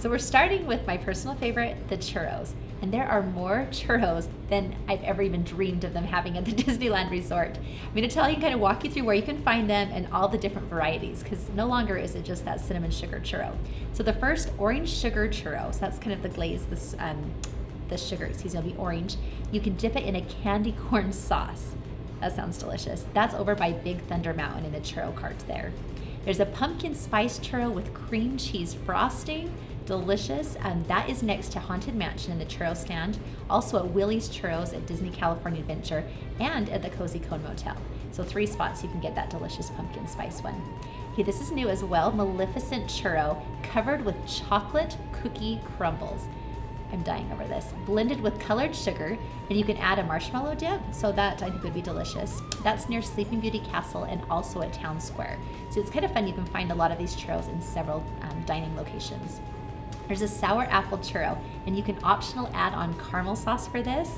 So we're starting with my personal favorite, the churros. And there are more churros than I've ever even dreamed of them having at the Disneyland Resort. I'm gonna tell you, kind of walk you through where you can find them and all the different varieties, because no longer is it just that cinnamon sugar churro. So the first, orange sugar churro, so that's kind of the glaze, the sugar, it'll be orange. You can dip it in a candy corn sauce. That sounds delicious. That's over by Big Thunder Mountain in the churro cart there. There's a pumpkin spice churro with cream cheese frosting. Delicious. That is next to Haunted Mansion in the churro stand, also at Willie's Churros at Disney California Adventure, and at the Cozy Cone Motel. So 3 spots you can get that delicious pumpkin spice one. Okay, this is new as well, Maleficent churro covered with chocolate cookie crumbles. I'm dying over this. Blended with colored sugar, and you can add a marshmallow dip, so that I think would be delicious. That's near Sleeping Beauty Castle and also at Town Square. So it's kind of fun, you can find a lot of these churros in several dining locations. There's a sour apple churro, and you can optional add on caramel sauce for this.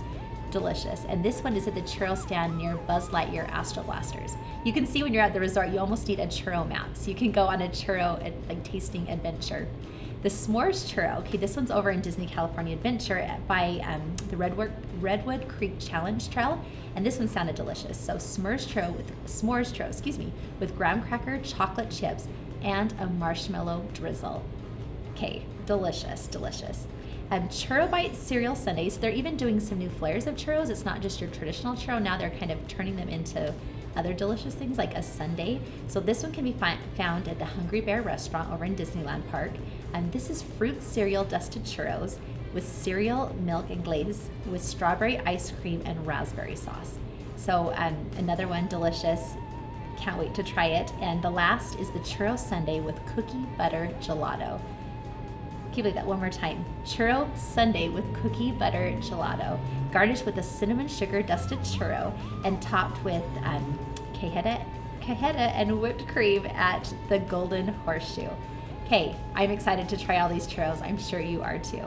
Delicious. And this one is at the churro stand near Buzz Lightyear Astro Blasters. You can see when you're at the resort, you almost need a churro map, so you can go on a churro tasting adventure. The s'mores churro, okay, this one's over in Disney California Adventure by the Redwood Creek Challenge Trail, and this one sounded delicious. So s'mores churro, with graham cracker, chocolate chips, and a marshmallow drizzle. Okay, delicious, delicious. Churro Bites cereal sundaes, they're even doing some new flavors of churros. It's not just your traditional churro, now they're kind of turning them into other delicious things like a sundae. So this one can be found at the Hungry Bear restaurant over in Disneyland Park. And this is fruit cereal dusted churros with cereal, milk, and glaze with strawberry ice cream and raspberry sauce. So another one, delicious. Can't wait to try it. And the last is the churro sundae with cookie butter gelato. Can you believe that? One more time. Churro sundae with cookie butter gelato, garnished with a cinnamon sugar dusted churro and topped with cajeta and whipped cream at the Golden Horseshoe. Okay, I'm excited to try all these churros. I'm sure you are too.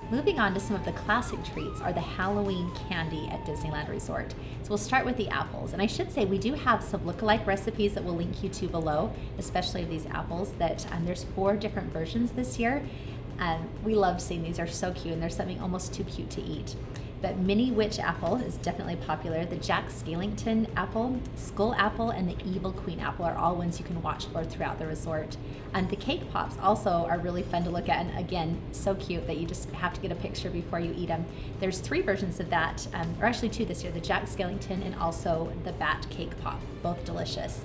Moving on to some of the classic treats are the Halloween candy at Disneyland Resort. So we'll start with the apples. And I should say we do have some lookalike recipes that we'll link you to below, especially of these apples that there's 4 different versions this year. We love seeing these, are so cute, and there's something almost too cute to eat. But Mini Witch apple is definitely popular. The Jack Skellington apple, Skull apple, and the Evil Queen apple are all ones you can watch for throughout the resort. And the cake pops also are really fun to look at, and again, so cute that you just have to get a picture before you eat them. There's 3 versions of that, or actually 2 this year, the Jack Skellington and also the Bat Cake Pop, both delicious.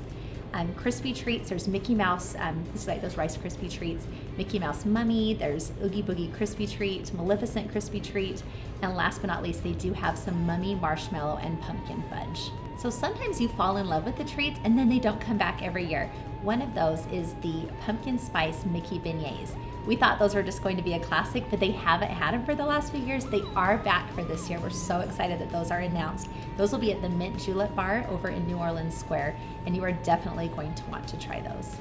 Crispy treats, there's Mickey Mouse, this is like those Rice Krispie treats, Mickey Mouse Mummy, there's Oogie Boogie Crispy Treat, Maleficent Crispy Treat, and last but not least, they do have some Mummy Marshmallow and Pumpkin Fudge. So sometimes you fall in love with the treats and then they don't come back every year. One of those is the Pumpkin Spice Mickey Beignets. We thought those were just going to be a classic, but they haven't had them for the last few years. They are back for this year. We're so excited that those are announced. Those will be at the Mint Julep Bar over in New Orleans Square, and you are definitely going to want to try those.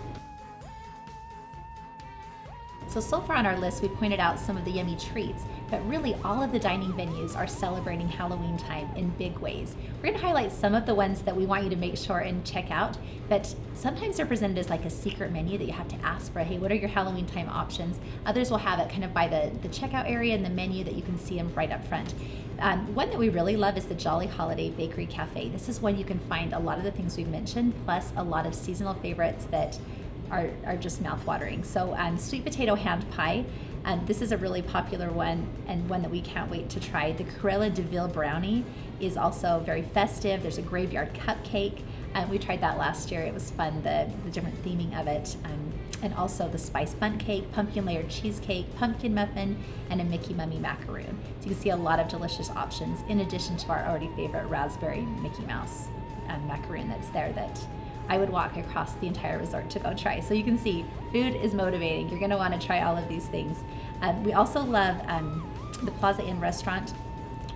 So far on our list, we pointed out some of the yummy treats, but really all of the dining venues are celebrating Halloween time in big ways. We're going to highlight some of the ones that we want you to make sure and check out, but sometimes they're presented as like a secret menu that you have to ask for. Hey, what are your Halloween time options? Others will have it kind of by the checkout area in the menu that you can see them right up front. One that we really love is the Jolly Holiday Bakery Cafe. This is one you can find a lot of the things we've mentioned, plus a lot of seasonal favorites that are just mouth-watering. So sweet potato hand pie, this is a really popular one and one that we can't wait to try. The Cruella de Vil brownie is also very festive. There's a graveyard cupcake. We tried that last year. It was fun, the different theming of it. And also the spice bundt cake, pumpkin layered cheesecake, pumpkin muffin, and a Mickey Mummy macaroon. So you can see a lot of delicious options in addition to our already favorite raspberry Mickey Mouse macaroon that's there that I would walk across the entire resort to go try. So you can see food is motivating. You're gonna wanna try all of these things. We also love the Plaza Inn restaurant.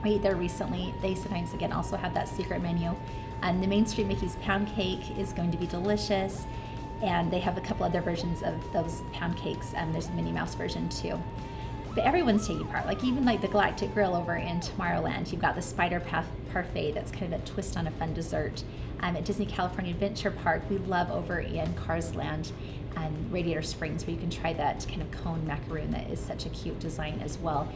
We ate there recently. They sometimes, again, also have that secret menu. And the Main Street Mickey's pound cake is going to be delicious. And they have a couple other versions of those pound cakes. There's a Minnie Mouse version too. But everyone's taking part, like even like the Galactic Grill over in Tomorrowland. You've got the Spider Parfait that's kind of a twist on a fun dessert. At Disney California Adventure Park, we love over in Cars Land. Radiator Springs, where you can try that kind of cone macaroon that is such a cute design as well.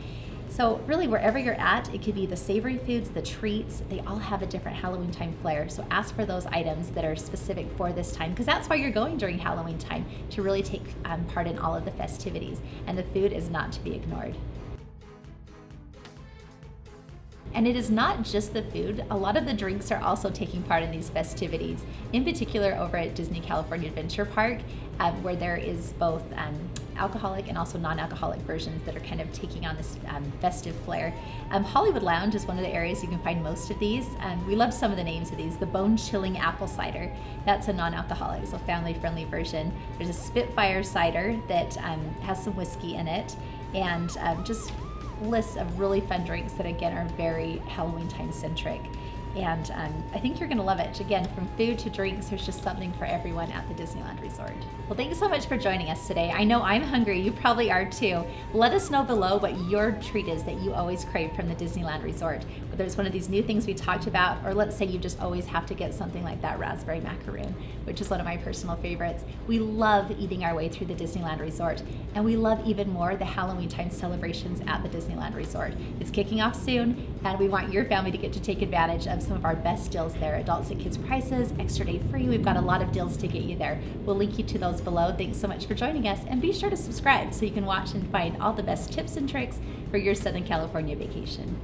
So really, wherever you're at, it could be the savory foods, the treats, they all have a different Halloween time flair. So ask for those items that are specific for this time, because that's why you're going during Halloween time, to really take part in all of the festivities. And the food is not to be ignored. And it is not just the food. A lot of the drinks are also taking part in these festivities. In particular, over at Disney California Adventure Park, where there is both alcoholic and also non-alcoholic versions that are kind of taking on this festive flair. Hollywood Lounge is one of the areas you can find most of these. We love some of the names of these. The Bone Chilling Apple Cider, that's a non-alcoholic, so family-friendly version. There's a Spitfire Cider that has some whiskey in it, and just lists of really fun drinks that again are very Halloween time centric. And I think you're going to love it. Again, from food to drinks, there's just something for everyone at the Disneyland Resort. Well, thanks so much for joining us today. I know I'm hungry. You probably are too. Let us know below what your treat is that you always crave from the Disneyland Resort. Whether it's one of these new things we talked about, or let's say you just always have to get something like that raspberry macaroon, which is one of my personal favorites. We love eating our way through the Disneyland Resort, and we love even more the Halloween time celebrations at the Disneyland Resort. It's kicking off soon, and we want your family to get to take advantage of some of our best deals there. Adults and kids prices, extra day free. We've got a lot of deals to get you there. We'll link you to those below. Thanks so much for joining us, and be sure to subscribe so you can watch and find all the best tips and tricks for your Southern California vacation.